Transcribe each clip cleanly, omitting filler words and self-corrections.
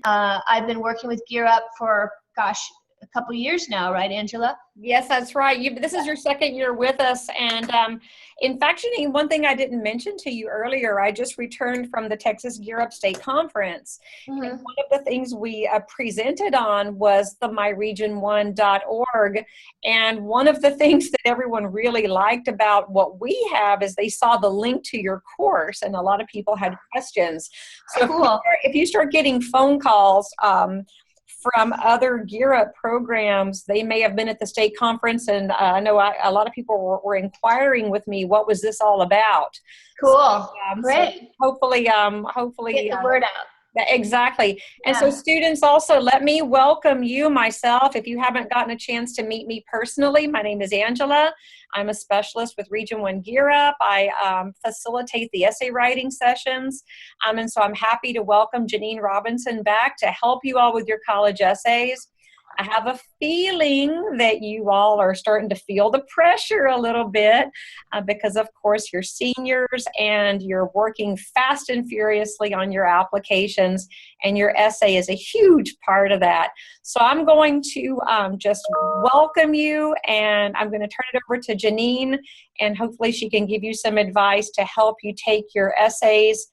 I've been working with Gear Up for, gosh, a couple years now, right, Angela? Yes, that's right. This is your second year with us. And in fact, Janine, one thing I didn't mention to you earlier, I just returned from the Texas Gear Up State Conference. Mm-hmm. And one of the things we presented on was the myregion1.org. And one of the things that everyone really liked about what we have is they saw the link to your course, and a lot of people had questions. So cool. if you start getting phone calls, from other Gear Up programs, they may have been at the state conference, and I know a lot of people were inquiring with me, what was this all about? Cool. So, great. So hopefully get the word out. Exactly. Yeah. And so students, also let me welcome you myself. If you haven't gotten a chance to meet me personally, my name is Angela. I'm a specialist with Region 1 Gear Up. I facilitate the essay writing sessions. And so I'm happy to welcome Janine Robinson back to help you all with your college essays. I have a feeling that you all are starting to feel the pressure a little bit because, of course, you're seniors and you're working fast and furiously on your applications, and your essay is a huge part of that. So I'm going to just welcome you, and I'm going to turn it over to Janine, and hopefully she can give you some advice to help you take your essays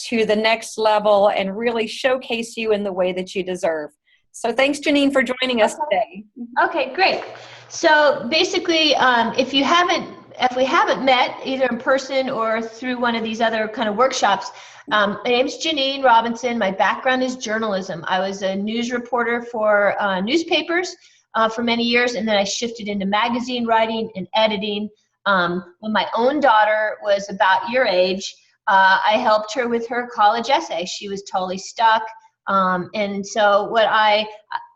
to the next level and really showcase you in the way that you deserve. So thanks, Janine, for joining us today. Okay, great. So basically, if we haven't met either in person or through one of these other kind of workshops, my name's Janine Robinson. My background is journalism. I was a news reporter for newspapers for many years, and then I shifted into magazine writing and editing. When my own daughter was about your age, I helped her with her college essay. She was totally stuck. And so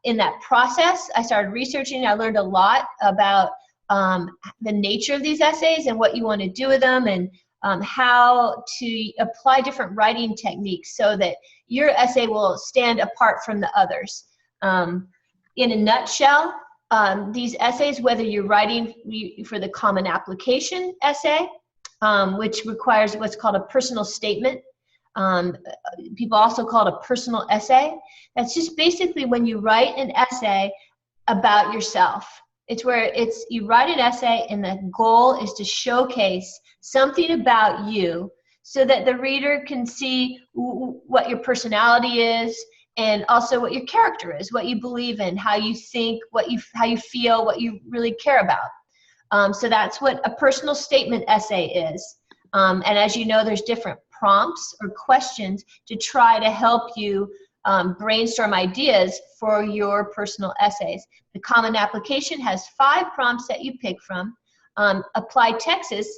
in that process, I started researching. I learned a lot about the nature of these essays and what you want to do with them, and how to apply different writing techniques so that your essay will stand apart from the others. In a nutshell, these essays, whether you're writing for the Common Application essay, which requires what's called a personal statement, people also call it a personal essay. That's just basically when you write an essay about yourself. It's where you write an essay and the goal is to showcase something about you so that the reader can see what your personality is, and also what your character is, what you believe in, how you think, how you feel, what you really care about. So that's what a personal statement essay is. And as you know, there's different prompts or questions to try to help you brainstorm ideas for your personal essays. The Common Application has 5 prompts that you pick from. Apply Texas,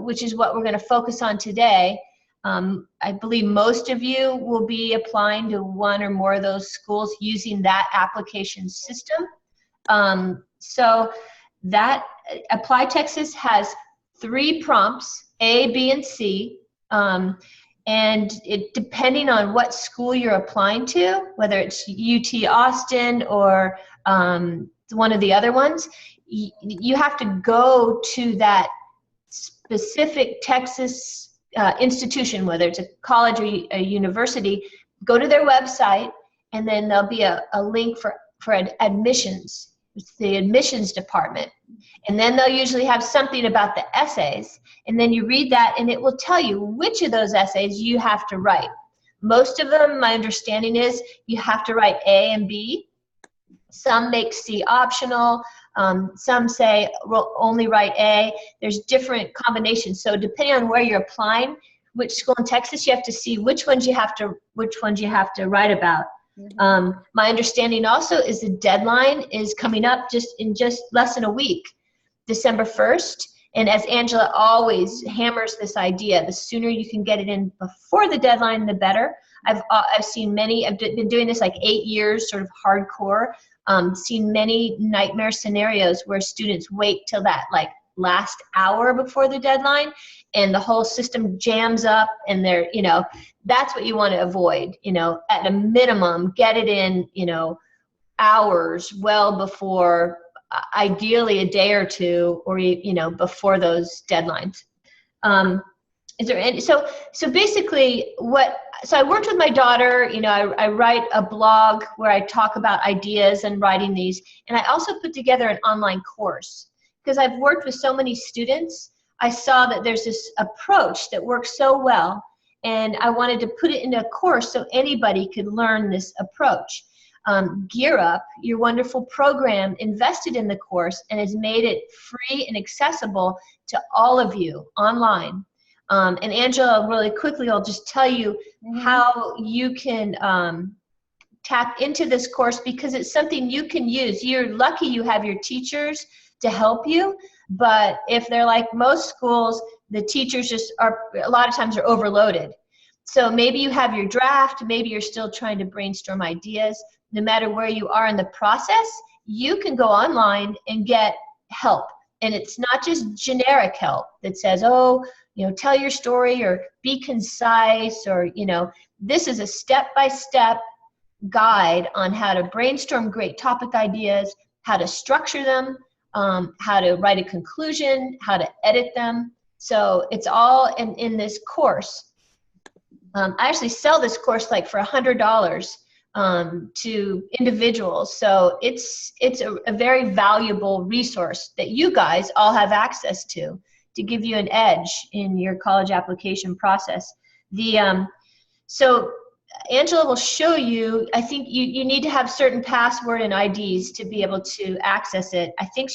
which is what we're going to focus on today. I believe most of you will be applying to one or more of those schools using that application system. So that Apply Texas has 3 prompts, A, B, and C. And depending on what school you're applying to, whether it's UT Austin or one of the other ones, you have to go to that specific Texas institution, whether it's a college or a university, go to their website, and then there'll be a link for admissions. It's the admissions department. And then they'll usually have something about the essays. And then you read that, and it will tell you which of those essays you have to write. Most of them, my understanding is, you have to write A and B. Some make C optional. Some say only write A. There's different combinations. So depending on where you're applying, which school in Texas, you have to see which ones you have to write about. My understanding also is the deadline is coming up in just less than a week, December 1st. And as Angela always hammers this idea, the sooner you can get it in before the deadline, the better. I've seen many, I've been doing this like 8 years, sort of hardcore, seen many nightmare scenarios where students wait till that like last hour before the deadline, and the whole system jams up, and that's what you want to avoid. At a minimum, get it in, hours well before, ideally a day or two, or before those deadlines. Is there any, so basically what so I worked with my daughter. You know, I write a blog where I talk about ideas and writing these. And I also put together an online course because I've worked with so many students. I saw that there's this approach that works so well, and I wanted to put it in a course so anybody could learn this approach. Gear Up, your wonderful program, invested in the course and has made it free and accessible to all of you online. And Angela, really quickly, I'll just tell you how you can tap into this course because it's something you can use. You're lucky you have your teachers to help you, but if they're like most schools, the teachers just are, a lot of times are overloaded. So maybe you have your draft, maybe you're still trying to brainstorm ideas. No matter where you are in the process, you can go online and get help. And it's not just generic help that says, oh, you know, tell your story or be concise, or, you know, this is a step-by-step guide on how to brainstorm great topic ideas, how to structure them, how to write a conclusion, how to edit them. So it's all in this course. I actually sell this course like for $100 to individuals. So it's a very valuable resource that you guys all have access to give you an edge in your college application process. So Angela will show you, I think you need to have certain password and IDs to be able to access it. I think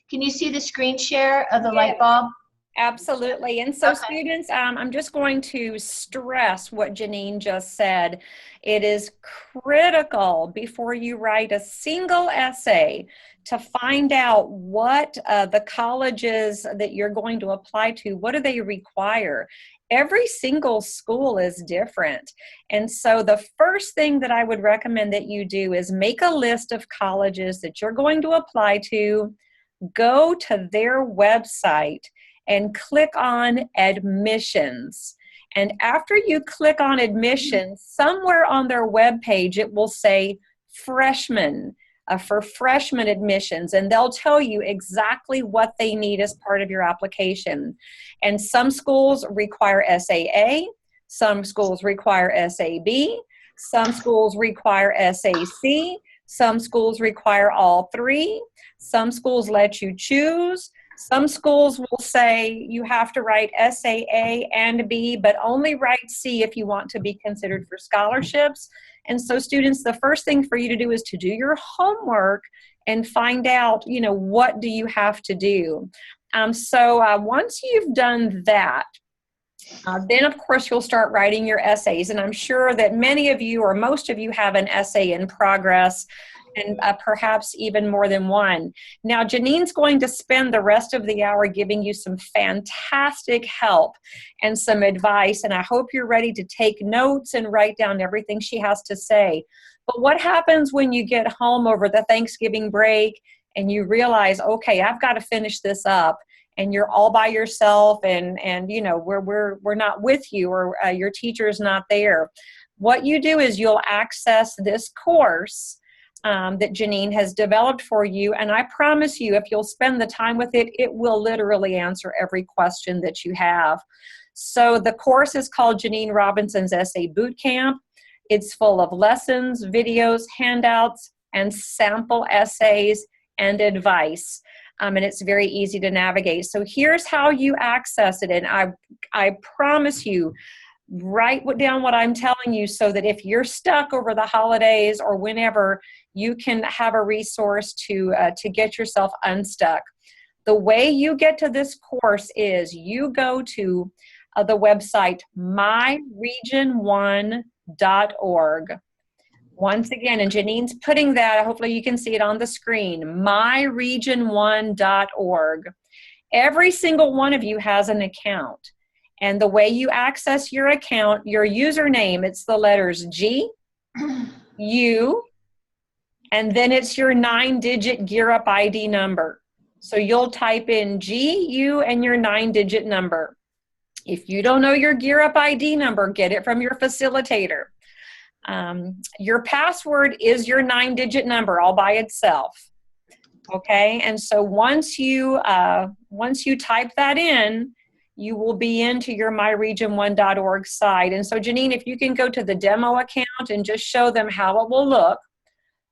can you see the screen share of the light bulb? Absolutely. And so students, I'm just going to stress what Janine just said. It is critical before you write a single essay to find out what the colleges that you're going to apply to, what do they require? Every single school is different. And so the first thing that I would recommend that you do is make a list of colleges that you're going to apply to, go to their website, and click on admissions. And after you click on admissions, somewhere on their webpage, it will say freshmen, for freshman admissions, and they'll tell you exactly what they need as part of your application. And some schools require SAA, some schools require SAB, some schools require SAC, some schools require all three, some schools let you choose. Some schools will say you have to write SAA and B, but only write C if you want to be considered for scholarships. And so students, the first thing for you to do is to do your homework and find out, you know, what do you have to do. So once you've done that, then of course you'll start writing your essays. And I'm sure that many of you or most of you have an essay in progress, and perhaps even more than one. Now, Janine's going to spend the rest of the hour giving you some fantastic help and some advice, and I hope you're ready to take notes and write down everything she has to say. But what happens when you get home over the Thanksgiving break and you realize, okay, I've got to finish this up, and you're all by yourself, and you know, we're not with you, or your teacher's not there? What you do is you'll access this course that Janine has developed for you. And I promise you, if you'll spend the time with it, it will literally answer every question that you have. So the course is called Janine Robinson's Essay Bootcamp. It's full of lessons, videos, handouts, and sample essays and advice. And it's very easy to navigate. So here's how you access it. And I promise you, write down what I'm telling you so that if you're stuck over the holidays or whenever, you can have a resource to get yourself unstuck. The way you get to this course is you go to the website myregion1.org. Once again, and Janine's putting that, hopefully you can see it on the screen, myregion1.org. Every single one of you has an account. And the way you access your account, your username, it's the letters G, U, and then it's your 9-digit Gear Up ID number. So you'll type in G, U, and your 9-digit number. If you don't know your Gear Up ID number, get it from your facilitator. Your password is your 9-digit number all by itself. Okay, and so once you type that in, you will be into your myregion1.org site. And so Janine, if you can go to the demo account and just show them how it will look.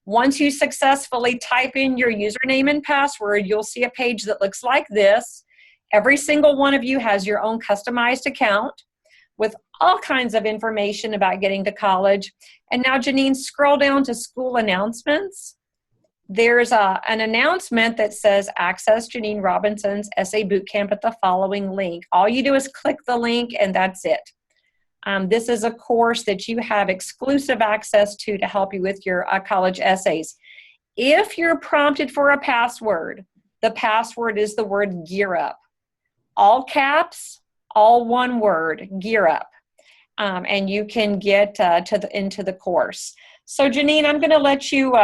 Once you successfully type in your username and password, you'll see a page that looks like this. Every single one of you has your own customized account with all kinds of information about getting to college. And now, Janine, scroll down to school announcements. There's an announcement that says access Janine Robinson's Essay Bootcamp at the following link. All you do is click the link and that's it. This is a course that you have exclusive access to help you with your college essays. If you're prompted for a password, the password is the word gear up. All caps, all one word, gear up. And you can get into the course. So Janine, I'm going to let you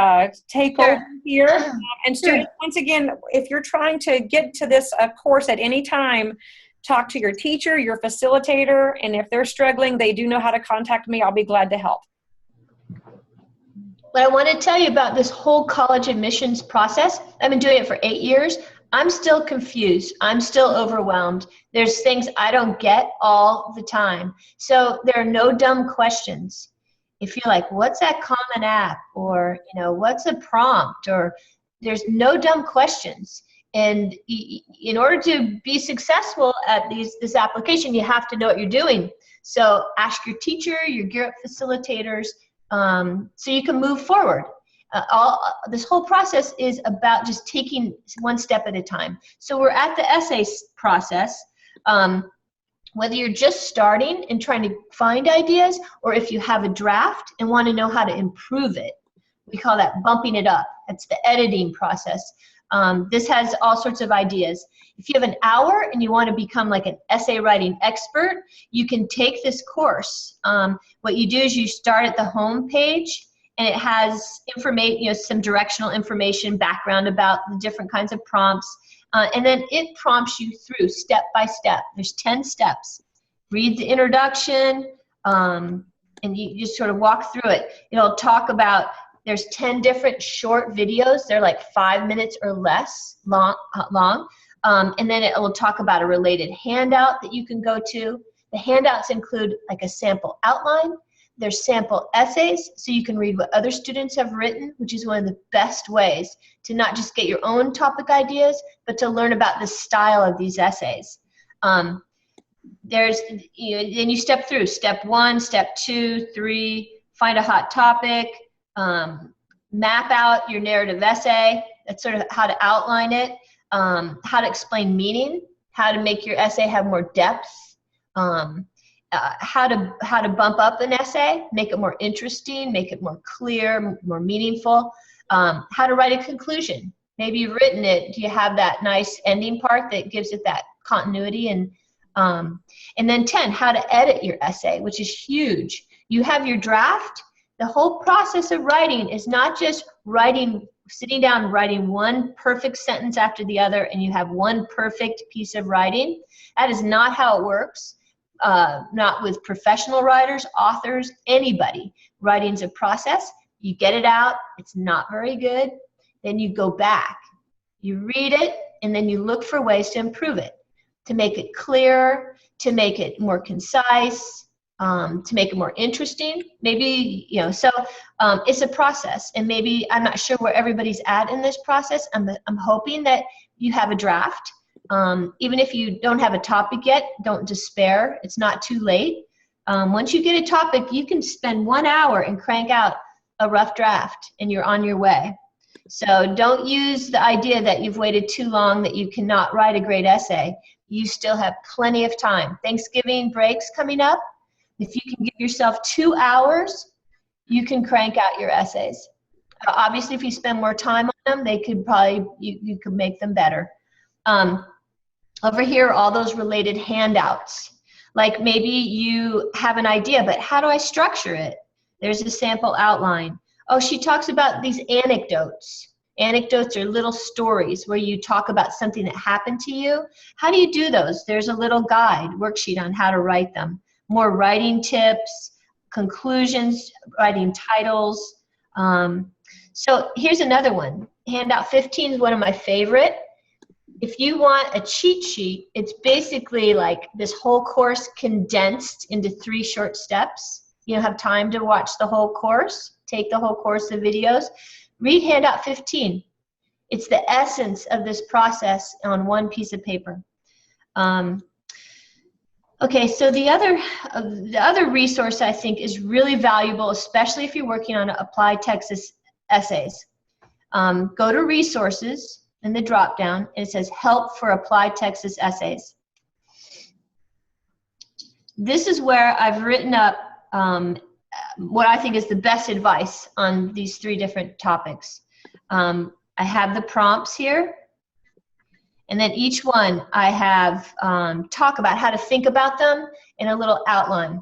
take over here. And students, once again, if you're trying to get to this course at any time, talk to your teacher, your facilitator, and if they're struggling, they do know how to contact me. I'll be glad to help. What I want to tell you about this whole college admissions process, I've been doing it for 8 years. I'm still confused. I'm still overwhelmed. There's things I don't get all the time. So there are no dumb questions. If you're like, what's that Common App? Or, what's a prompt? Or there's no dumb questions. And in order to be successful at this application, you have to know what you're doing. So ask your teacher, your Gear Up facilitators, so you can move forward. This whole process is about just taking one step at a time. So we're at the essay process. Whether you're just starting and trying to find ideas, or if you have a draft and want to know how to improve it, we call that bumping it up. That's the editing process. This has all sorts of ideas. If you have an hour and you want to become like an essay writing expert, you can take this course. What you do is you start at the home page, and it has information, some directional information, background about the different kinds of prompts. And then it prompts you through step by step. There's 10 steps. Read the introduction, and you just sort of walk through it. It'll talk about, there's 10 different short videos. They're like 5 minutes or less long. And then it will talk about a related handout that you can go to. The handouts include like a sample outline. There's sample essays, so you can read what other students have written, which is one of the best ways to not just get your own topic ideas, but to learn about the style of these essays. Then you step through step 1, step 2, 3, find a hot topic, map out your narrative essay. That's sort of how to outline it, how to explain meaning, how to make your essay have more depth, how to bump up an essay, make it more interesting, make it more clear, more meaningful, how to write a conclusion. Maybe you've written it. Do you have that nice ending part that gives it that continuity? And then 10, how to edit your essay, which is huge. You have your draft. The whole process of writing is not just sitting down and writing one perfect sentence after the other and you have one perfect piece of writing. That is not how it works. Not with professional writers, authors, anybody. Writing's a process. You get it out. It's not very good. Then you go back. You read it, and then you look for ways to improve it, to make it clearer, to make it more concise, to make it more interesting. Maybe, so it's a process. And maybe, I'm not sure where everybody's at in this process. I'm hoping that you have a draft. Even if you don't have a topic yet, don't despair. It's not too late. Once you get a topic, you can spend 1 hour and crank out a rough draft, and you're on your way. So don't use the idea that you've waited too long, that you cannot write a great essay. You still have plenty of time. Thanksgiving break's coming up. If you can give yourself 2 hours, you can crank out your essays. Obviously, if you spend more time on them, they could probably, you could make them better. Over here are all those related handouts. Like maybe you have an idea, but how do I structure it? There's a sample outline. Oh, she talks about these anecdotes. Anecdotes are little stories where you talk about something that happened to you. How do you do those? There's a little guide, worksheet on how to write them. More writing tips, conclusions, writing titles. So here's another one. Handout 15 is one of my favorite. If you want a cheat sheet, it's basically like this whole course condensed into 3 short steps. You don't have time to watch the whole course, take the whole course of videos. Read handout 15. It's the essence of this process on one piece of paper. Okay, so the other resource I think is really valuable, especially if you're working on Applied Texas essays. Go to resources in the drop down, and it says help for Applied Texas essays. This is where I've written up what I think is the best advice on these 3 different topics. I have the prompts here, and then each one I have talk about how to think about them in a little outline.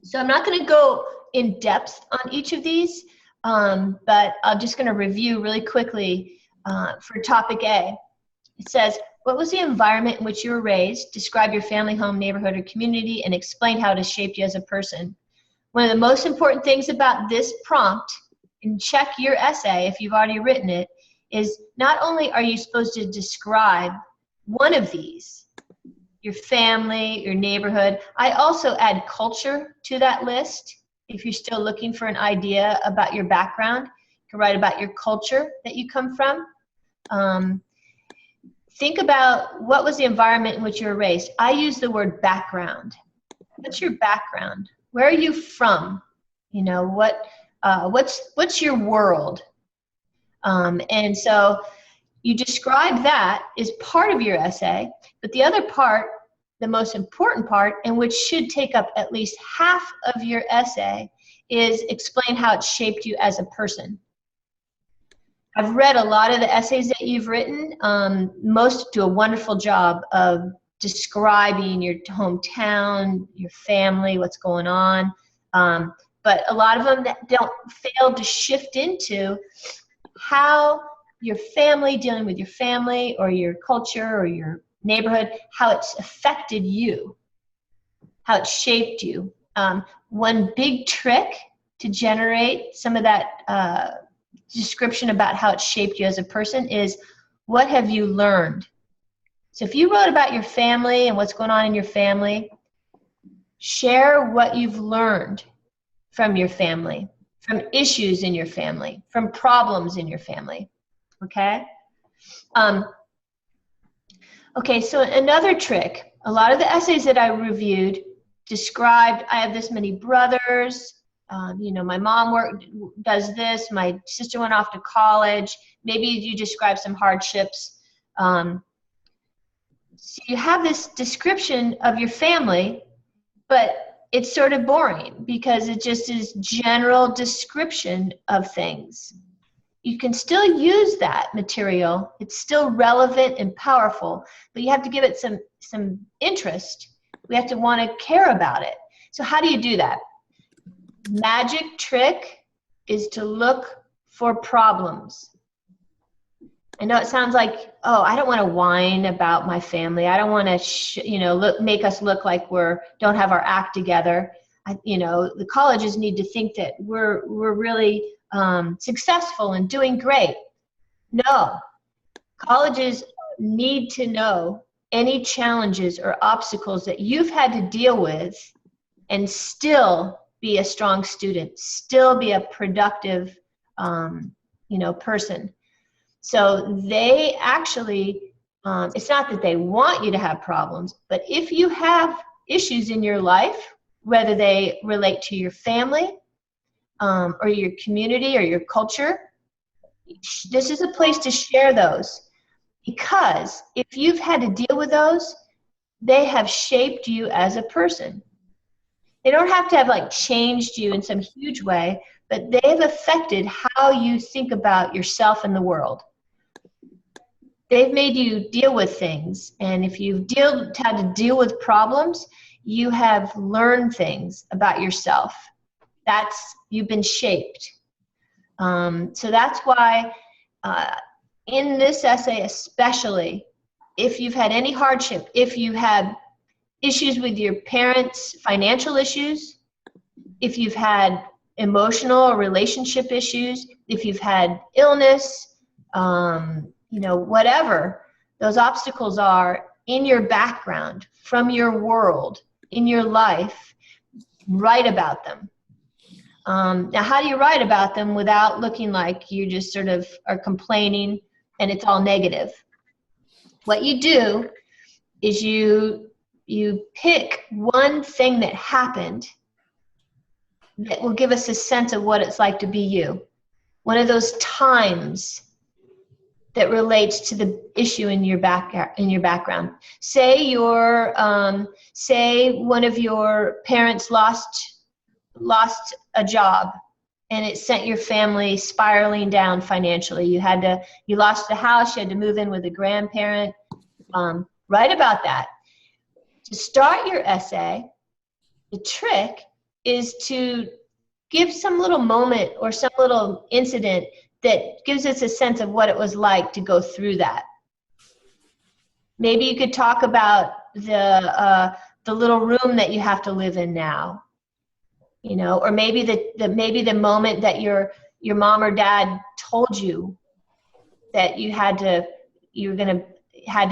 So I'm not going to go in depth on each of these, but I'm just going to review really quickly for topic A. It says, what was the environment in which you were raised? Describe your family, home, neighborhood, or community, and explain how it has shaped you as a person. One of the most important things about this prompt, and check your essay if you've already written it, is not only are you supposed to describe one of these, your family, your neighborhood, I also add culture to that list. If you're still looking for an idea about your background, you can write about your culture that you come from. Think about what was the environment in which you were raised. I use the word background. What's your background? Where are you from? You know, what's your world? And so you describe that as part of your essay, but the other part, the most important part, and which should take up at least half of your essay, is explain how it shaped you as a person. I've read a lot of the essays that you've written. Most do a wonderful job of describing your hometown, your family, what's going on. But a lot of them that don't fail to shift into how your family, dealing with your family or your culture or your neighborhood, how it's affected you, how it shaped you. One big trick to generate some of that description about how it shaped you as a person is, what have you learned? So if you wrote about your family and what's going on in your family, share what you've learned from your family, from issues in your family, from problems in your family, okay? Okay, so another trick, a lot of the essays that I reviewed described, I have this many brothers, you know, my mom does this, my sister went off to college, maybe you describe some hardships. So you have this description of your family, but it's sort of boring because it just is general description of things. You can still use that material. It's still relevant and powerful, but you have to give it some interest. We have to want to care about it. So how do you do that? Magic trick is to look for problems. I know it sounds like, oh, I don't want to whine about my family. I don't want to, make us look like don't have our act together. The colleges need to think that we're really successful and doing great. No, colleges need to know any challenges or obstacles that you've had to deal with and still be a strong student, still be a productive, person. So they actually, it's not that they want you to have problems, but if you have issues in your life, whether they relate to your family or your community or your culture, this is a place to share those. Because if you've had to deal with those, they have shaped you as a person. They don't have to have changed you in some huge way, but they've affected how you think about yourself and the world. They've made you deal with things, and if you've had to deal with problems, you have learned things about yourself. You've been shaped. So that's why in this essay especially, if you've had any hardship, if you had issues with your parents, financial issues, if you've had emotional or relationship issues, if you've had illness, whatever, those obstacles are in your background, from your world, in your life. Write about them. Now, how do you write about them without looking like you just sort of are complaining and it's all negative? What you do is you pick one thing that happened that will give us a sense of what it's like to be you. One of those times that relates to the issue in your background. Say say one of your parents lost a job, and it sent your family spiraling down financially. You lost the house, you had to move in with a grandparent. Write about that. To start your essay, the trick is to give some little moment or some little incident that gives us a sense of what it was like to go through that. Maybe you could talk about the little room that you have to live in now, or maybe the moment that your mom or dad told you that you had to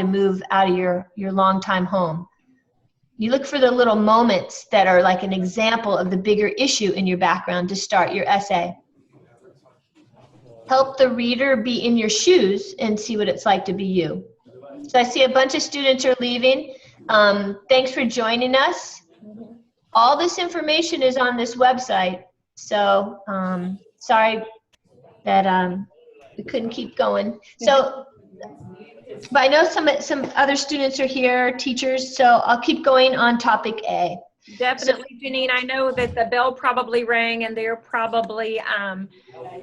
move out of your longtime home. You look for the little moments that are like an example of the bigger issue in your background to start your essay. Help the reader be in your shoes and see what it's like to be you. So I see a bunch of students are leaving. Thanks for joining us. All this information is on this website. So sorry that we couldn't keep going. So, but I know some other students are here, teachers, so I'll keep going on topic A. Definitely, Janine. I know that the bell probably rang and they're probably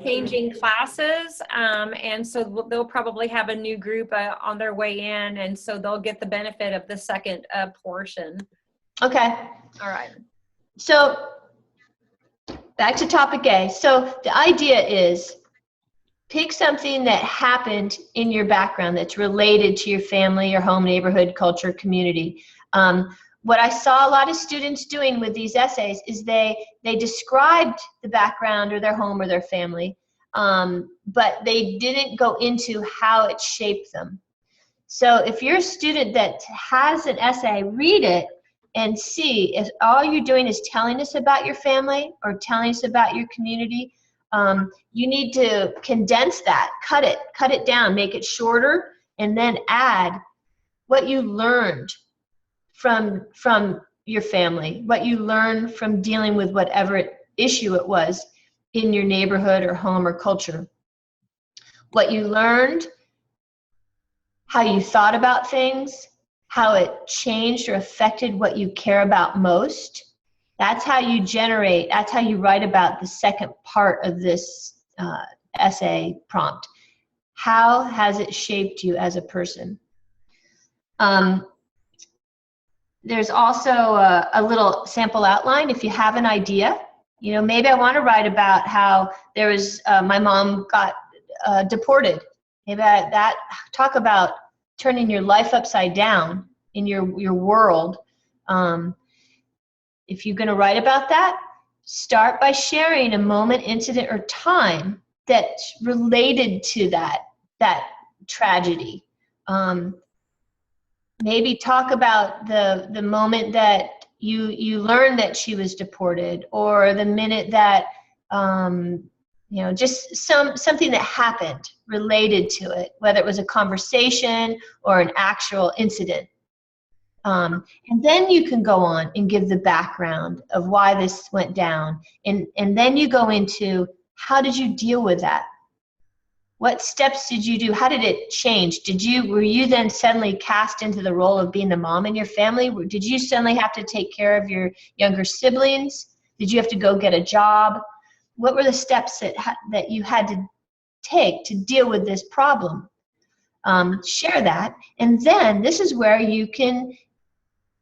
changing classes. And so they'll probably have a new group on their way in. And so they'll get the benefit of the second portion. Okay. All right. So back to topic A. So the idea is pick something that happened in your background that's related to your family, your home, neighborhood, culture, community. What I saw a lot of students doing with these essays is they described the background or their home or their family, but they didn't go into how it shaped them. So if you're a student that has an essay, read it and see if all you're doing is telling us about your family or telling us about your community. You need to condense that, cut it down, make it shorter, and then add what you learned from your family, what you learned from dealing with whatever issue it was in your neighborhood or home or culture. What you learned, how you thought about things, how it changed or affected what you care about most. That's how you write about the second part of this essay prompt. How has it shaped you as a person? There's also a little sample outline. If you have an idea, maybe I want to write about how there was, my mom got deported. Maybe talk about turning your life upside down in your world. If you're going to write about that, start by sharing a moment, incident, or time that's related to that tragedy. Maybe talk about the moment that you learned that she was deported, or the minute that just something that happened related to it, whether it was a conversation or an actual incident. And then you can go on and give the background of why this went down, and then you go into how did you deal with that? What steps did you do? How did it change? Were you then suddenly cast into the role of being the mom in your family? Did you suddenly have to take care of your younger siblings? Did you have to go get a job? What were the steps that you had to take to deal with this problem? Share that. And then this is where you can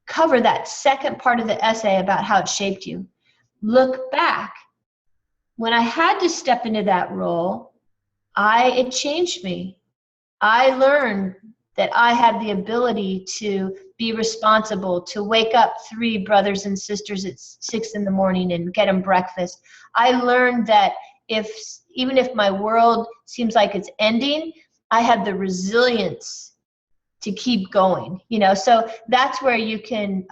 cover that second part of the essay about how it shaped you. Look back. When I had to step into that role, it changed me. I learned that I had the ability to be responsible, to wake up 3 brothers and sisters at 6 in the morning and get them breakfast. I learned that even if my world seems like it's ending, I had the resilience to keep going, you know. So that's where you can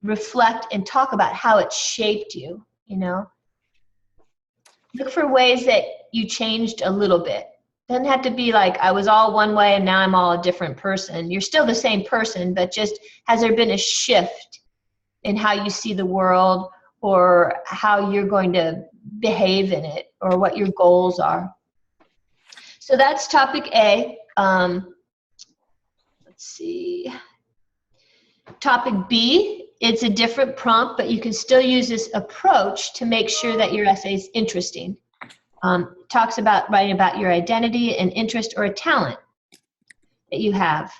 reflect and talk about how it shaped you, you know. Look for ways that you changed a little bit. Doesn't have to be like I was all one way and now I'm all a different person. You're still the same person, but just has there been a shift in how you see the world or how you're going to behave in it or what your goals are. So that's topic A. Let's see. Topic B, it's a different prompt, but you can still use this approach to make sure that your essay is interesting. Talks about writing about your identity, an interest, or a talent that you have.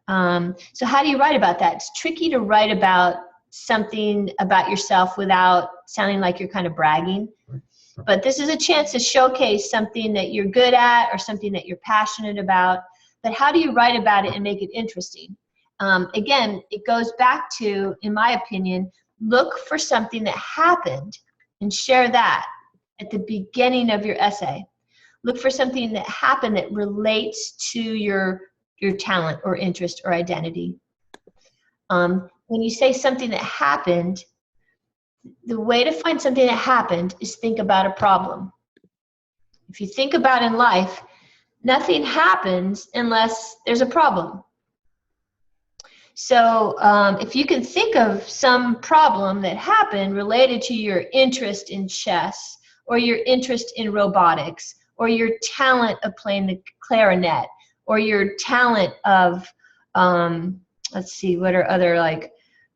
So how do you write about that? It's tricky to write about something about yourself without sounding like you're kind of bragging. But this is a chance to showcase something that you're good at or something that you're passionate about. But how do you write about it and make it interesting? Again, it goes back to, in my opinion, look for something that happened and share that at the beginning of your essay. Look for something that happened that relates to your talent or interest or identity. When you say something that happened, the way to find something that happened is think about a problem. If you think about in life, nothing happens unless there's a problem. So if you can think of some problem that happened related to your interest in chess or your interest in robotics or your talent of playing the clarinet or your talent of, let's see, what are other, like,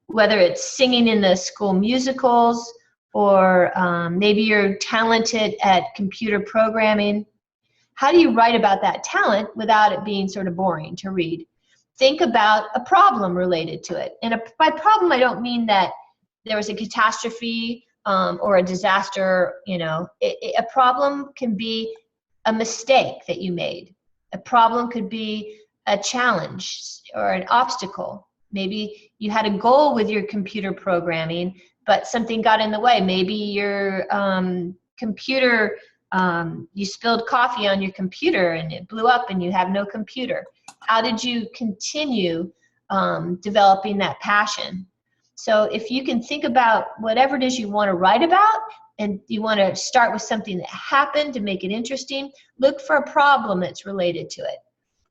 whether it's singing in the school musicals or maybe you're talented at computer programming. How do you write about that talent without it being sort of boring to read? Think about a problem related to it. And by problem, I don't mean that there was a catastrophe or a disaster, you know. A problem can be a mistake that you made. A problem could be a challenge or an obstacle. Maybe you had a goal with your computer programming, but something got in the way. Maybe your computer, you spilled coffee on your computer and it blew up and you have no computer. How did you continue developing that passion? So if you can think about whatever it is you want to write about and you want to start with something that happened to make it interesting, look for a problem that's related to it.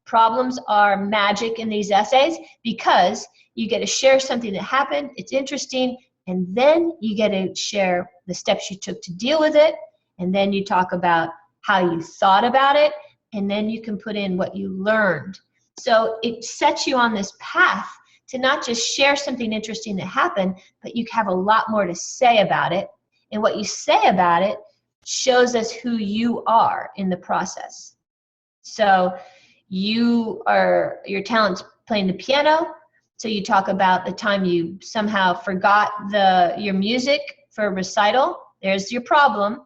Problems are magic in these essays because you get to share something that happened, it's interesting, and then you get to share the steps you took to deal with it, and then you talk about how you thought about it, and then you can put in what you learned. So it sets you on this path to not just share something interesting that happened, but you have a lot more to say about it, and what you say about it shows us who you are in the process. So your talent's playing the piano, so you talk about the time you somehow forgot your music for a recital. There's your problem.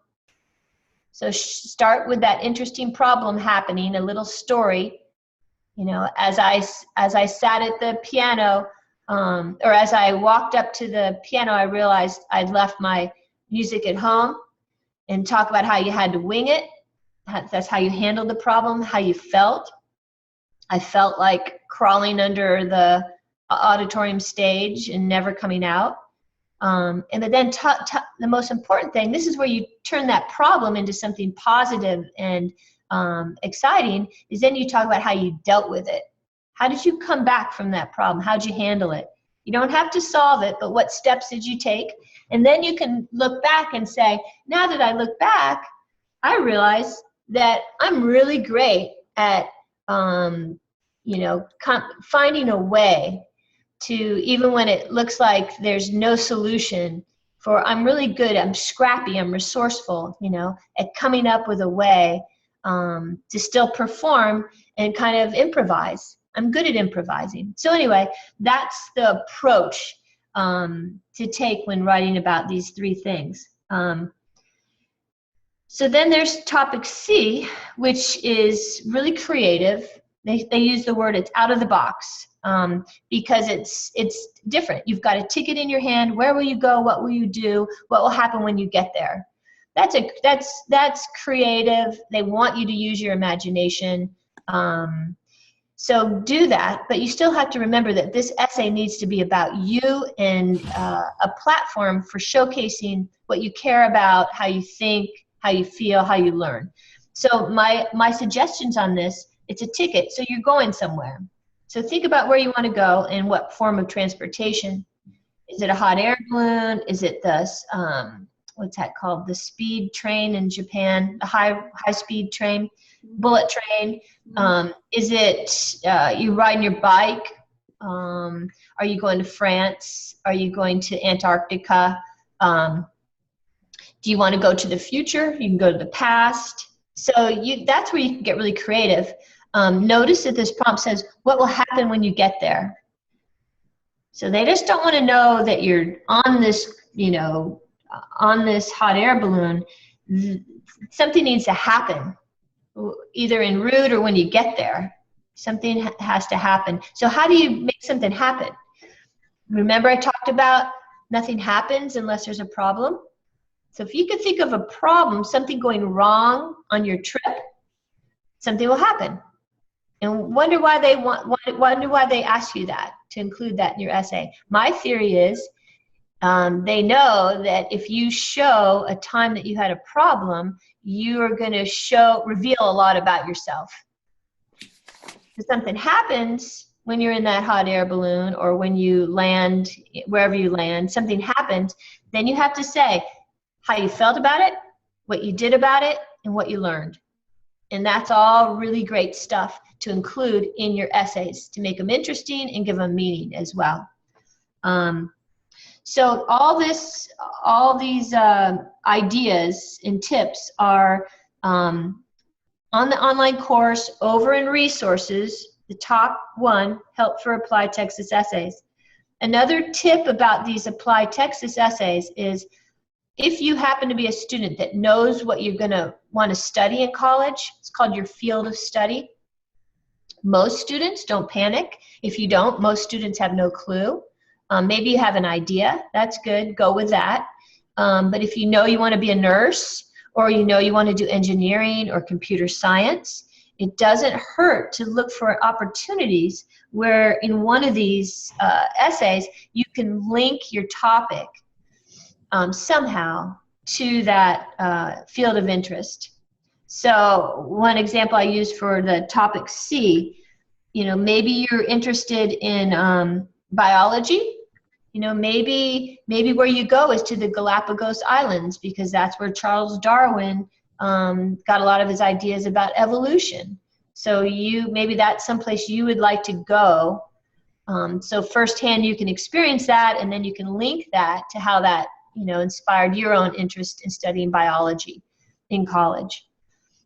So start with that interesting problem happening, a little story. You know, as I sat at the piano, or as I walked up to the piano, I realized I'd left my music at home, and talk about how you had to wing it. That's how you handled the problem, how you felt. I felt like crawling under the auditorium stage and never coming out. And then the most important thing, this is where you turn that problem into something positive and exciting, is then you talk about how you dealt with it. How did you come back from that problem? How did you handle it? You don't have to solve it, but what steps did you take? And then you can look back and say, now that I look back, I realize that I'm really great at finding a way to, even when it looks like there's no solution, I'm really good, I'm scrappy, I'm resourceful, at coming up with a way to still perform and kind of improvise. I'm good at improvising. So anyway, that's the approach to take when writing about these three things. So then there's topic C, which is really creative. They use the word, it's out of the box, because it's different. You've got a ticket in your hand. Where will you go? What will you do? What will happen when you get there? That's creative. They want you to use your imagination. So do that, but you still have to remember that this essay needs to be about you and a platform for showcasing what you care about, how you think, how you feel, how you learn. So my suggestions on this, it's a ticket, so you're going somewhere. So think about where you want to go and what form of transportation. Is it a hot air balloon? Is it the, what's that called? The speed train in Japan, the high speed train, bullet train. Is it you riding your bike? Are you going to France? Are you going to Antarctica? Do you want to go to the future? You can go to the past. So that's where you can get really creative. Notice that this prompt says, what will happen when you get there? So they just don't want to know that you're on this, on this hot air balloon. Something needs to happen, either en route or when you get there. Something has to happen. So how do you make something happen? Remember I talked about nothing happens unless there's a problem? So if you could think of a problem, something going wrong on your trip, something will happen. And wonder why they ask you that, to include that in your essay. My theory is they know that if you show a time that you had a problem, you are going to reveal a lot about yourself. If something happens when you're in that hot air balloon or when you land, wherever you land, something happens, then you have to say how you felt about it, what you did about it, and what you learned. And that's all really great stuff to include in your essays to make them interesting and give them meaning as well. So all these ideas and tips are on the online course over in resources, the top one, Help for Applied Texas Essays. Another tip about these applied Texas essays is if you happen to be a student that knows what you're going to want to study in college, it's called your field of study. Most students, don't panic. If you don't, most students have no clue. Maybe you have an idea. That's good. Go with that. But if you know you want to be a nurse or you know you want to do engineering or computer science, it doesn't hurt to look for opportunities where in one of these essays you can link your topic somehow to that field of interest. So one example I used for the topic C, maybe you're interested in biology. Maybe where you go is to the Galapagos Islands because that's where Charles Darwin got a lot of his ideas about evolution. So maybe that's someplace you would like to go. So firsthand you can experience that, and then you can link that to how that inspired your own interest in studying biology in college.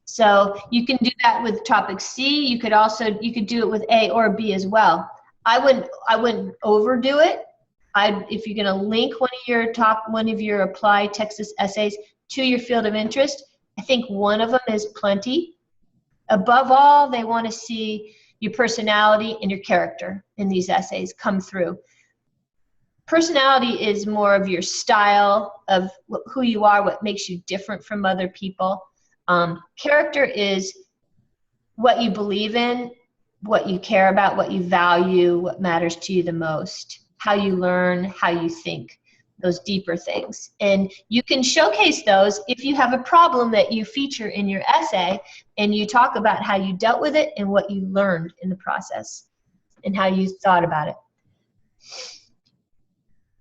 So you can do that with topic C. You could do it with A or B as well. I wouldn't overdo it. If you're going to link one of your applied Texas essays to your field of interest, I think one of them is plenty. Above all, they want to see your personality and your character in these essays come through. Personality is more of your style, of who you are, what makes you different from other people. Character is what you believe in, what you care about, what you value, what matters to you the most, how you learn, how you think, those deeper things. And you can showcase those if you have a problem that you feature in your essay and you talk about how you dealt with it and what you learned in the process and how you thought about it.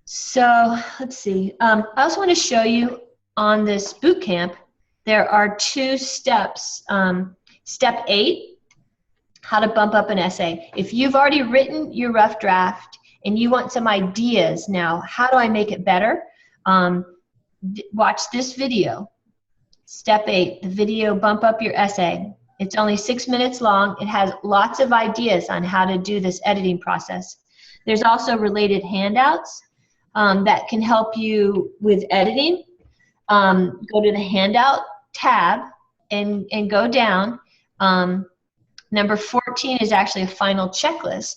So let's see. I also want to show you on this boot camp, there are 2 steps. Step 8, how to bump up an essay. If you've already written your rough draft and you want some ideas now, how do I make it better? Watch this video. Step 8, the video Bump Up Your Essay. It's only 6 minutes long. It has lots of ideas on how to do this editing process. There's also related handouts that can help you with editing. Go to the handout tab and go down. Number 14 is actually a final checklist.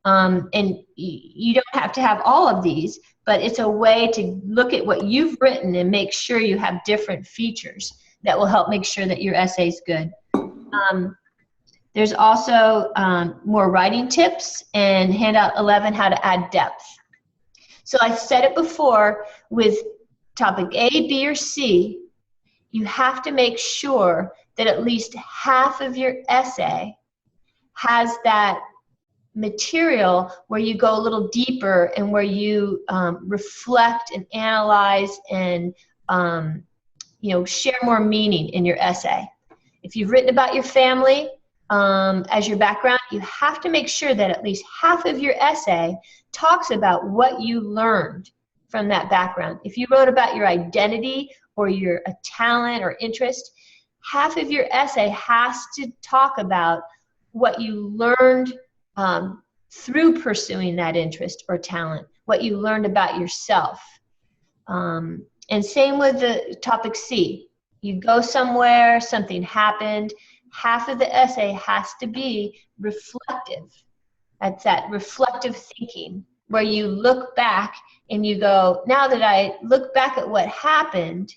And you don't have to have all of these, but it's a way to look at what you've written and make sure you have different features that will help make sure that your essay is good. There's also more writing tips, and handout 11, how to add depth. So I said it before, with topic A, B, or C, you have to make sure that at least half of your essay has that material where you go a little deeper and where you reflect and analyze and share more meaning in your essay. If you've written about your family as your background, you have to make sure that at least half of your essay talks about what you learned from that background. If you wrote about your identity or a talent or interest, half of your essay has to talk about what you learned through pursuing that interest or talent, what you learned about yourself. And same with the topic C. You go somewhere, something happened, half of the essay has to be reflective. That's that reflective thinking, where you look back and you go, now that I look back at what happened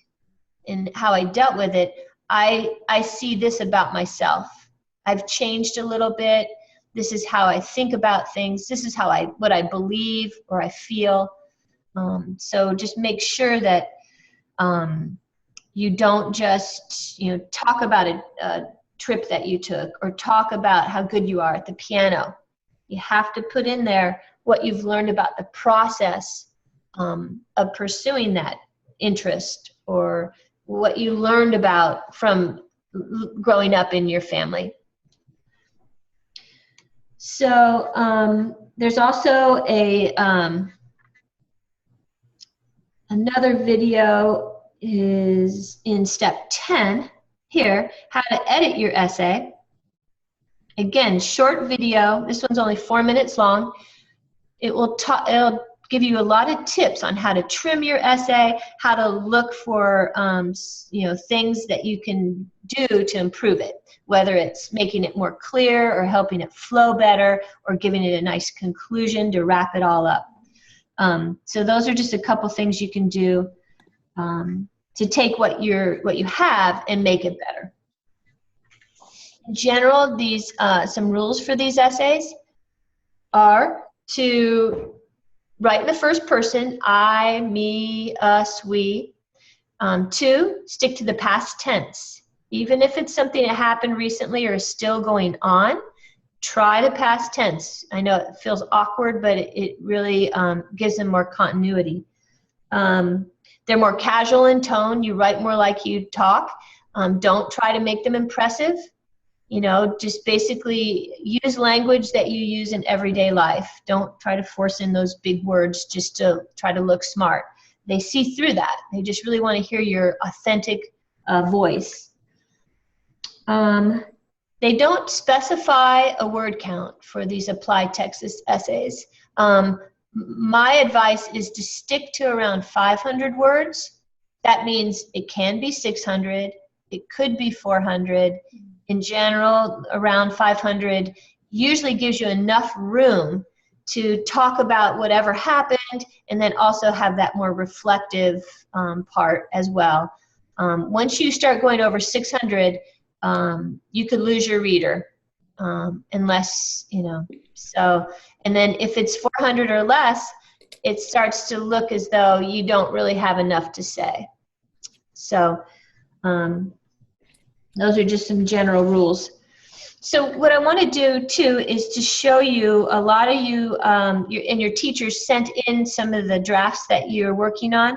and how I dealt with it, I see this about myself. I've changed a little bit. This is how I think about things. This is what I believe or I feel. So just make sure that you don't just talk about a trip that you took or talk about how good you are at the piano. You have to put in there what you've learned about the process of pursuing that interest, or what you learned about from growing up in your family. So there's also another video is in step 10 here, how to edit your essay. Again, short video. This one's only 4 minutes long. It'll give you a lot of tips on how to trim your essay, how to look for things that you can do to improve it, whether it's making it more clear or helping it flow better or giving it a nice conclusion to wrap it all up. So those are just a couple things you can do to take what you have and make it better. In general, these some rules for these essays are to write in the first person, I, me, us, we. 2, stick to the past tense. Even if it's something that happened recently or is still going on, try the past tense. I know it feels awkward, but it really gives them more continuity. They're more casual in tone. You write more like you talk. Don't try to make them impressive. Just basically use language that you use in everyday life. Don't try to force in those big words just to try to look smart. They see through that. They just really want to hear your authentic voice. They don't specify a word count for these applied text essays. My advice is to stick to around 500 words. That means it can be 600. It could be 400. In general, around 500 usually gives you enough room to talk about whatever happened, and then also have that more reflective part as well. Once you start going over 600, you could lose your reader, unless, so, and then if it's 400 or less, it starts to look as though you don't really have enough to say. So, those are just some general rules. So what I want to do too is to show you, a lot of you and your teachers sent in some of the drafts that you're working on,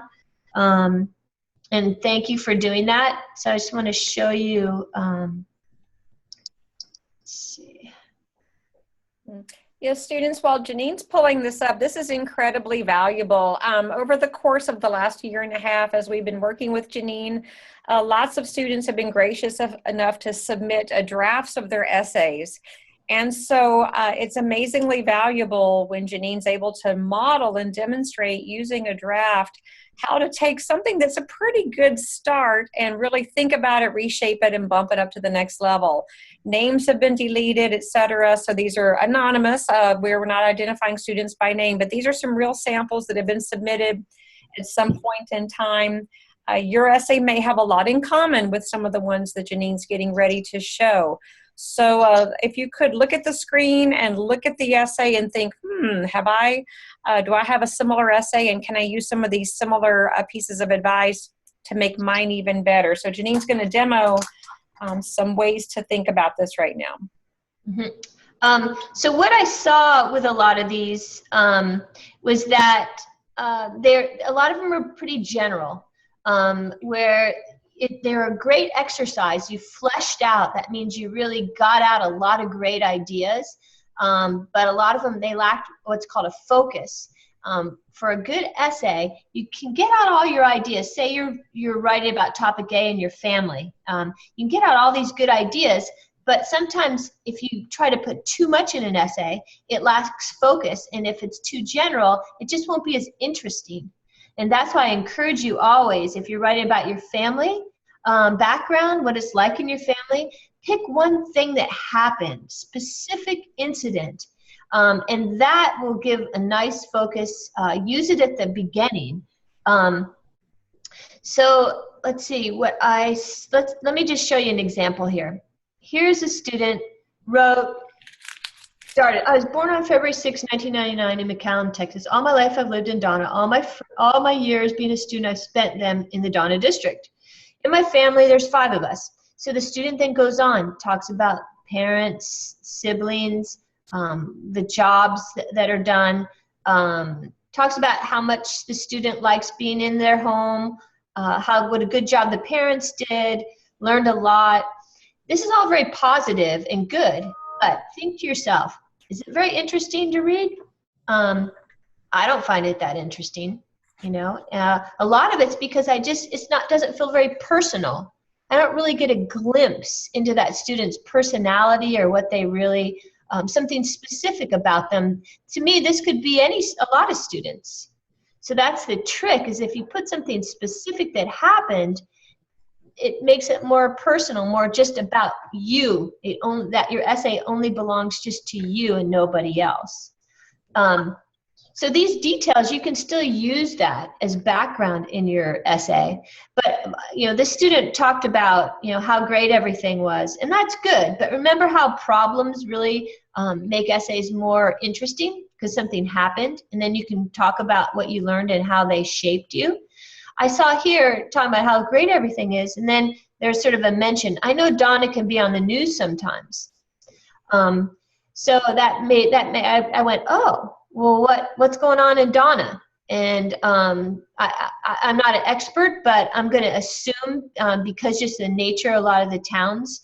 and thank you for doing that. So I just want to show you. Let's see. Yes, students, while Janine's pulling this up, this is incredibly valuable. Over the course of the last year and a half, as we've been working with Janine, lots of students have been gracious enough to submit drafts of their essays. And so it's amazingly valuable when Janine's able to model and demonstrate using a draft how to take something that's a pretty good start and really think about it, reshape it, and bump it up to the next level. Names have been deleted, etc. So these are anonymous, where we're not identifying students by name, but these are some real samples that have been submitted at some point in time. Your essay may have a lot in common with some of the ones that Janine's getting ready to show. So if you could look at the screen and look at the essay and think, do I have a similar essay, and can I use some of these similar pieces of advice to make mine even better? So Janine's going to demo some ways to think about this right now. So what I saw with a lot of these was that a lot of them are pretty general, where they're a great exercise. You fleshed out. That means you really got out a lot of great ideas, but a lot of them, they lack what's called a focus. For a good essay, you can get out all your ideas. Say you're writing about topic A and your family. You can get out all these good ideas, but sometimes if you try to put too much in an essay, it lacks focus. And if it's too general, it just won't be as interesting. And that's why I encourage you always, if you're writing about your family background, what it's like in your family, pick one thing that happened, specific incident, and that will give a nice focus. Use it at the beginning. So let's see what let me just show you an example here. Here's a student started. I was born on February 6, 1999 in McAllen, Texas. All my life I've lived in Donna. All my years being a student, I've spent them in the Donna district. In my family, there's 5 of us. So the student then goes on, talks about parents, siblings, the jobs that are done, talks about how much the student likes being in their home, what a good job the parents did, learned a lot. This is all very positive and good, but think to yourself, is it very interesting to read? I don't find it that interesting, you know. A lot of it's because doesn't feel very personal. I don't really get a glimpse into that student's personality or what they really, something specific about them. To me, this could be a lot of students. So that's the trick, is if you put something specific that happened, it makes it more personal, more just about you. That your essay only belongs just to you and nobody else. So these details, you can still use that as background in your essay. But this student talked about how great everything was, and that's good. But remember how problems really make essays more interesting, because something happened, and then you can talk about what you learned and how they shaped you. I saw here talking about how great everything is, and then there's sort of a mention. I know Donna can be on the news sometimes. So I went, oh, well, what's going on in Donna? And I'm not an expert, but I'm going to assume because just the nature, a lot of the towns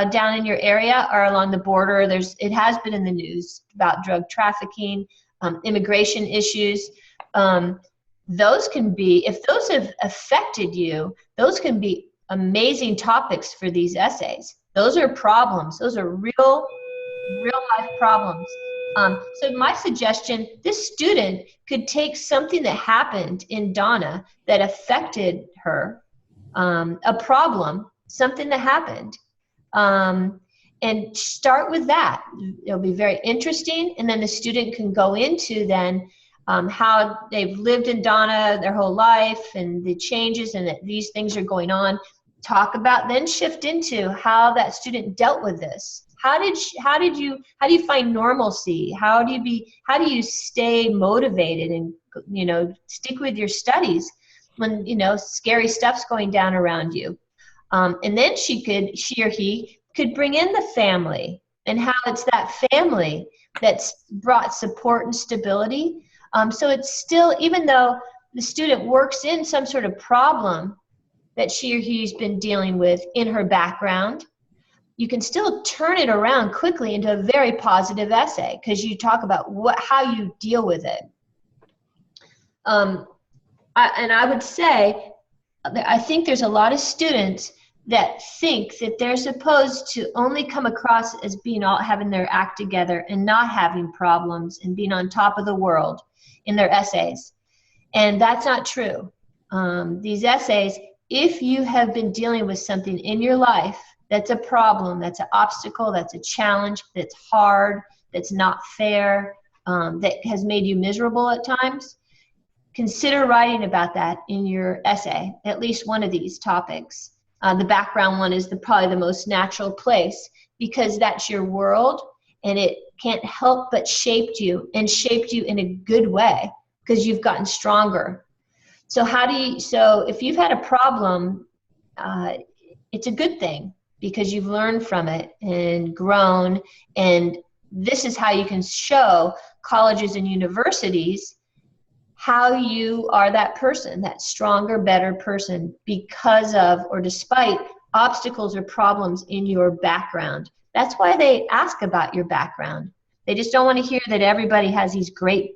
down in your area are along the border. It has been in the news about drug trafficking, immigration issues. Those can be, if those have affected you, those can be amazing topics for these essays. Those are problems. Those are real life problems. So my suggestion, this student could take something that happened in Donna that affected her, a problem, something that happened, and start with that. It'll be very interesting, and then the student can go into then how they've lived in Donna their whole life and the changes and that these things are going on. Talk about, then shift into how that student dealt with this. How do you find normalcy? How do you stay motivated and stick with your studies when scary stuff's going down around you? And then she or he could bring in the family and how it's that family that's brought support and stability. So it's still, even though the student works in some sort of problem that she or he's been dealing with in her background, you can still turn it around quickly into a very positive essay because you talk about how you deal with it. And I would say, I think there's a lot of students that think that they're supposed to only come across as having their act together and not having problems and being on top of the world in their essays. And that's not true. These essays, if you have been dealing with something in your life that's a problem, that's an obstacle, that's a challenge, that's hard, that's not fair, that has made you miserable at times, consider writing about that in your essay, at least one of these topics. The background one is probably the most natural place because that's your world, and it can't help but shaped you, and shaped you in a good way because you've gotten stronger. So if you've had a problem, it's a good thing because you've learned from it and grown, and this is how you can show colleges and universities how you are that person, that stronger, better person, because of or despite obstacles or problems in your background. That's why they ask about your background. They just don't want to hear that everybody has these great,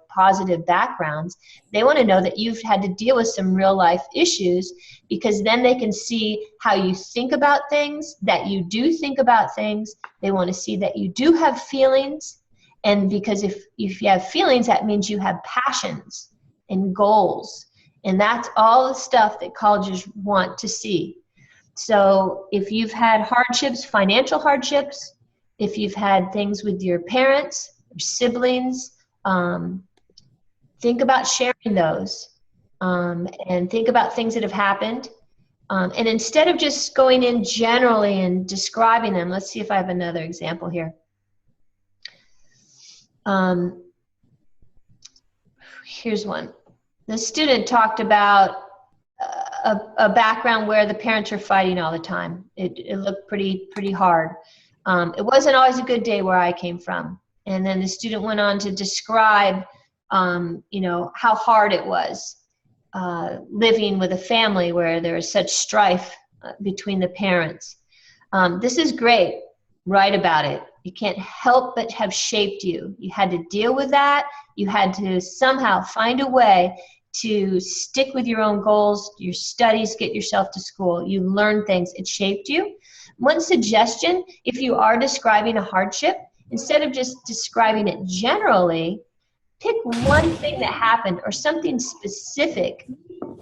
positive backgrounds. They want to know that you've had to deal with some real life issues, because then they can see how you think about things, that you do think about things. They want to see that you do have feelings. And because if you have feelings, that means you have passions and goals. And that's all the stuff that colleges want to see. So if you've had hardships, financial hardships, if you've had things with your parents, your siblings, think about sharing those, and think about things that have happened. And instead of just going in generally and describing them, let's see if I have another example here. Here's one. The student talked about a background where the parents are fighting all the time. It looked pretty hard. It wasn't always a good day where I came from. And then the student went on to describe, how hard it was living with a family where there was such strife between the parents. This is great. Write about it. It can't help but have shaped you. You had to deal with that. You had to somehow find a way to stick with your own goals, your studies, get yourself to school. You learned things. It shaped you. One suggestion, if you are describing a hardship, instead of just describing it generally, pick one thing that happened or something specific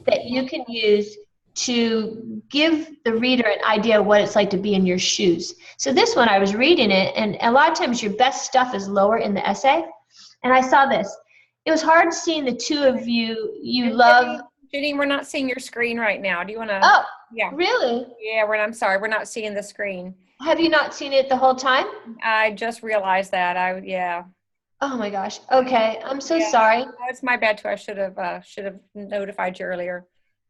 that you can use to give the reader an idea of what it's like to be in your shoes. So this one, I was reading it, and a lot of times your best stuff is lower in the essay. And I saw this. It was hard seeing the two of you love. Janine, we're not seeing your screen right now. Do you want to? Oh, yeah. Really? Yeah, I'm sorry. We're not seeing the screen. Have you not seen it the whole time? I just realized that. Yeah. Oh my gosh. Okay. I'm so sorry. That's my bad too. I should have notified you earlier.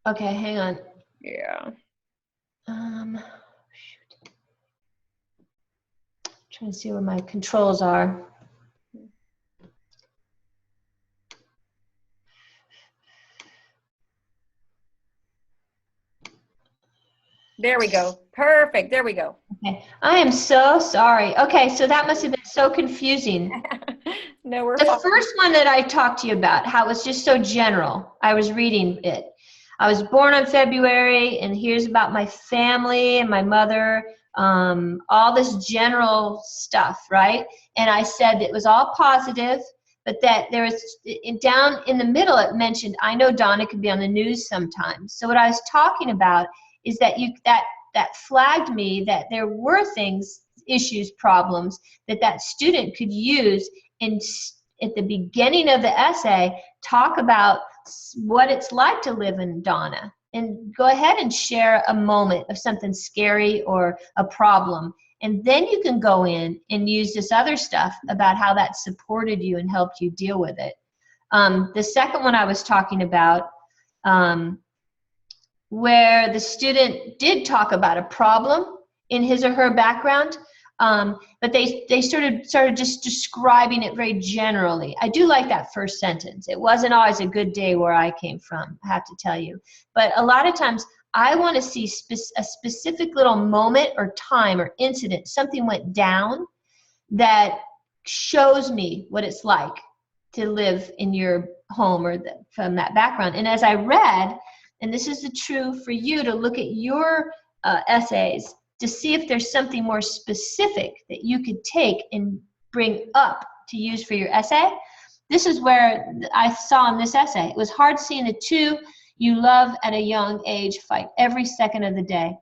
Okay, hang on. Yeah. Shoot. Trying to see where my controls are. There we go. Perfect. There we go. Okay. I am so sorry. Okay, so that must have been so confusing. No, we're The fine. first one that I talked to you about, how it was just so general. I was reading it. I was born on February, and here's about my family and my mother, all this general stuff, right? And I said it was all positive, but that there was, down in the middle, it mentioned, I know Donna could be on the news sometimes. So what I was talking about is that that flagged me that there were things, issues, problems that student could use at the beginning of the essay, talk about what it's like to live in Donna, and go ahead and share a moment of something scary or a problem. And then you can go in and use this other stuff about how that supported you and helped you deal with it. The second one I was talking about, where the student did talk about a problem in his or her background, but they started just describing it very generally. I do like that first sentence. It wasn't always a good day where I came from, I have to tell you. But a lot of times I want to see a specific little moment or time or incident, something went down that shows me what it's like to live in your home or from that background. And as I read, and this is true for you to look at your essays to see if there's something more specific that you could take and bring up to use for your essay. This is where I saw in this essay, it was hard seeing the two you love at a young age fight every second of the day.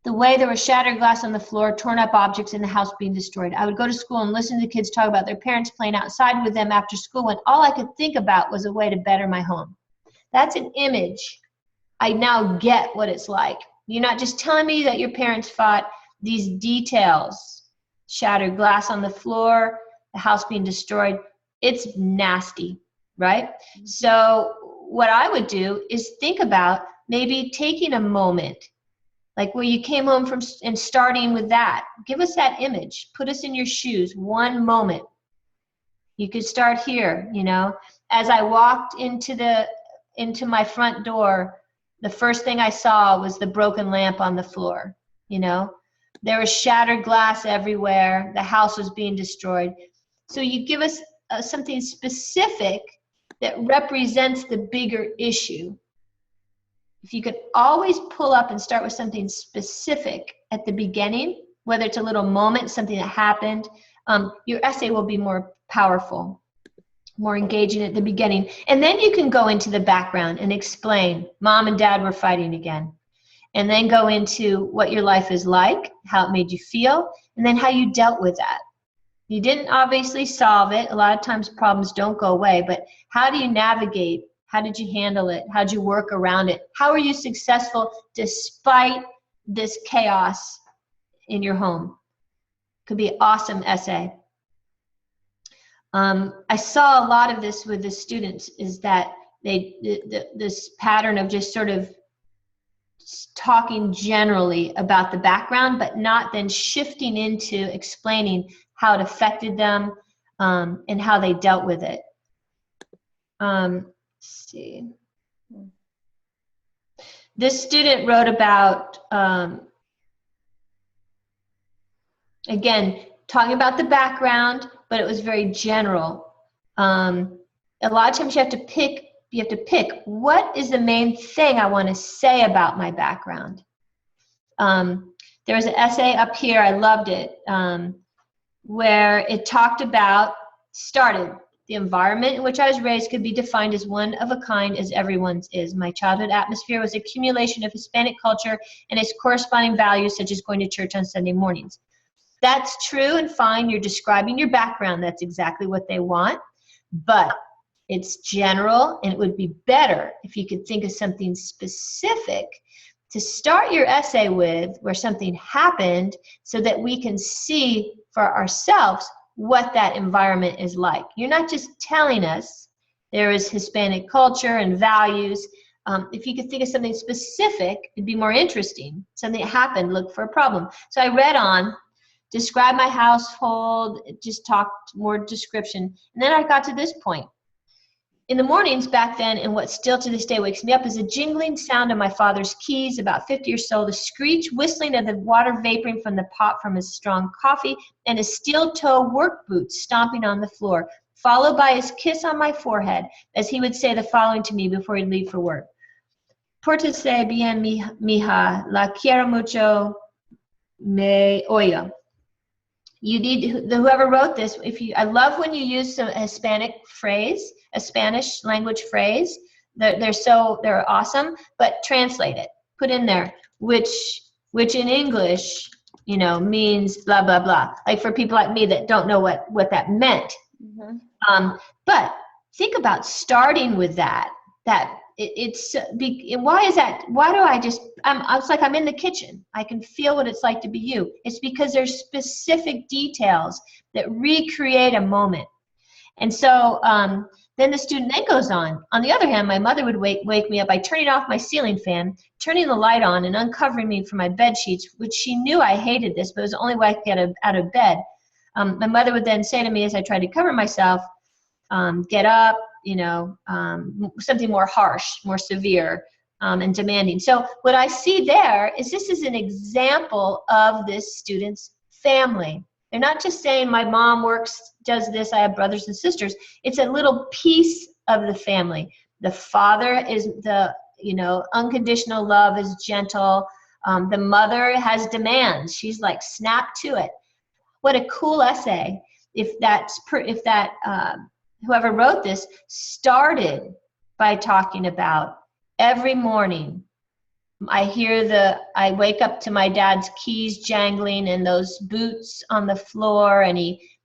The way there was shattered glass on the floor, torn up objects in the house being destroyed. I would go to school and listen to the kids talk about their parents playing outside with them after school when all I could think about was a way to better my home. That's an image. I now get what it's like. You're not just telling me that your parents fought. these details, shattered glass on the floor, the house being destroyed, it's nasty, right? So what I would do is think about maybe taking a moment, like where you came home from, and starting with that. Give us that image. Put us in your shoes, one moment. You could start here, you know. As I walked into my front door, the first thing I saw was the broken lamp on the floor, you know. There was shattered glass everywhere. The house was being destroyed. So you give us something specific that represents the bigger issue. If you could always pull up and start with something specific at the beginning, whether it's a little moment, something that happened, your essay will be more powerful, more engaging at the beginning. And then you can go into the background and explain, Mom and Dad were fighting again. And then go into what your life is like, how it made you feel, and then how you dealt with that. You didn't obviously solve it. A lot of times problems don't go away, but how do you navigate? How did you handle it? How did you work around it? How are you successful despite this chaos in your home? Could be an awesome essay. I saw a lot of this with the students, is that this pattern of just sort of talking generally about the background, but not then shifting into explaining how it affected them, and how they dealt with it. Let's see. This student wrote about, again, talking about the background, but it was very general. A lot of times you have to pick what is the main thing I want to say about my background. There was an essay up here, I loved it, where it talked about, the environment in which I was raised could be defined as one of a kind as everyone's is. My childhood atmosphere was an accumulation of Hispanic culture and its corresponding values, such as going to church on Sunday mornings. That's true and fine. You're describing your background. That's exactly what they want. But it's general, and it would be better if you could think of something specific to start your essay with, where something happened, so that we can see for ourselves what that environment is like. You're not just telling us there is Hispanic culture and values. If you could think of something specific, it'd be more interesting. Something that happened, look for a problem. So I read on, describe my household, just talked more description. And then I got to this point. In the mornings back then, and what still to this day wakes me up, is a jingling sound of my father's keys, about 50 or so, the screech, whistling of the water vaporing from the pot from his strong coffee, and his steel-toe work boots stomping on the floor, followed by his kiss on my forehead, as he would say the following to me before he'd leave for work. Pórtese bien, mija, la quiero mucho, me oye. You need, whoever wrote this, I love when you use a Hispanic phrase, a Spanish language phrase. They're awesome, but translate it, put in there, which in English, you know, means blah, blah, blah. Like for people like me that don't know what that meant. Mm-hmm. But think about starting with that why is that? Why do it's like I'm in the kitchen. I can feel what it's like to be you. It's because there's specific details that recreate a moment. And so then the student then goes on. On the other hand, my mother would wake me up by turning off my ceiling fan, turning the light on, and uncovering me from my bed sheets, which she knew I hated this, but it was the only way I could get out of bed. My mother would then say to me as I tried to cover myself, get up, you know, something more harsh, more severe, and demanding. So what I see there is this is an example of this student's family. They're not just saying my mom does this, I have brothers and sisters. It's a little piece of the family. The father is unconditional love is gentle. The mother has demands. She's like, snap to it. What a cool essay. Whoever wrote this started by talking about every morning I wake up to my dad's keys jangling and those boots on the floor, and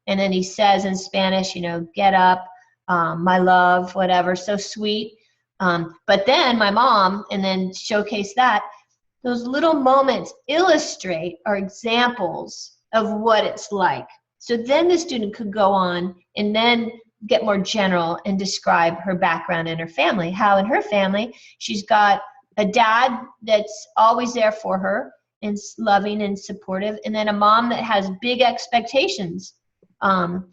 then he says in Spanish, you know, get up, my love, whatever, so sweet. But then my mom, and then showcase that, those little moments illustrate or examples of what it's like. So then the student could go on and then get more general and describe her background and her family. How in her family, she's got a dad that's always there for her and loving and supportive, and then a mom that has big expectations. And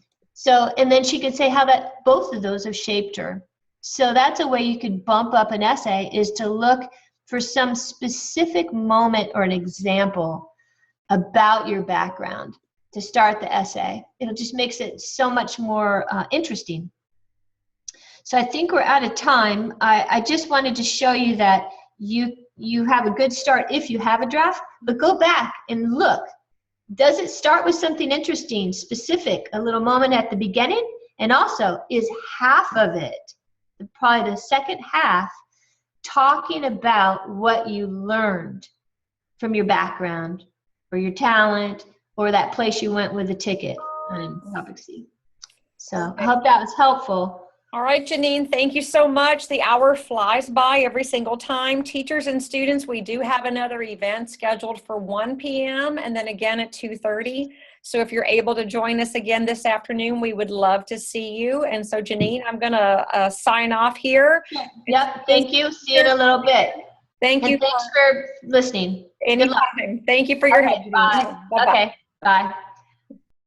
then she could say how that both of those have shaped her. So that's a way you could bump up an essay, is to look for some specific moment or an example about your background to start the essay. It just makes it so much more interesting. So I think we're out of time. I just wanted to show you that you have a good start if you have a draft, but go back and look. Does it start with something interesting, specific, a little moment at the beginning? And also, is half of it, probably the second half, talking about what you learned from your background or your talent or that place you went with a ticket on topic C? So I hope that was helpful. All right, Janine, thank you so much. The hour flies by every single time. Teachers and students, we do have another event scheduled for 1 p.m. and then again at 2:30. So if you're able to join us again this afternoon, we would love to see you. And so, Janine, I'm going to sign off here. Yep, thank you. See you in a little bit. Thank you. And thanks for listening. Anytime. Thank you for your help. Bye. Okay, bye.